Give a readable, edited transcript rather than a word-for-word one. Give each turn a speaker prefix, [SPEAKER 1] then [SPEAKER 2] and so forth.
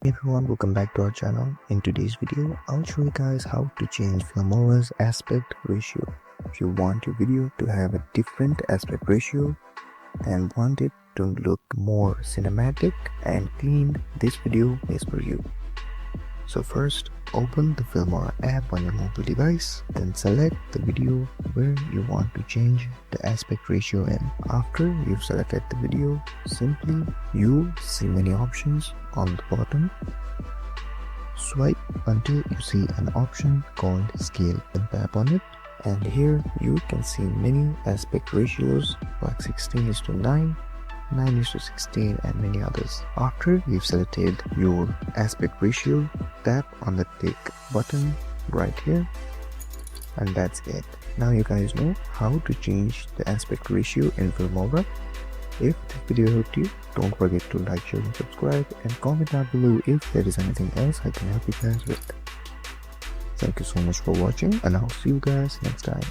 [SPEAKER 1] Hey everyone, welcome back to our channel. In today's video, I'll show you guys how to change Filmora's aspect ratio. If you want your video to have a different aspect ratio and want it to look more cinematic and clean, this video is for you. So first, open the Filmora app on your mobile device, then select the video where you want to change the aspect ratio in. After you've selected the video, simply you see many options on the bottom. Swipe until you see an option called scale, then tap on it, and here you can see many aspect ratios like 16:9, 9:16 and many others. After you've selected your aspect ratio, tap on the tick button right here, and that's it. Now you guys know how to change the aspect ratio in Filmora. If this video helped you, don't forget to like, share and subscribe, and comment down below if there is anything else I can help you guys with. Thank you so much for watching, and I'll see you guys next time.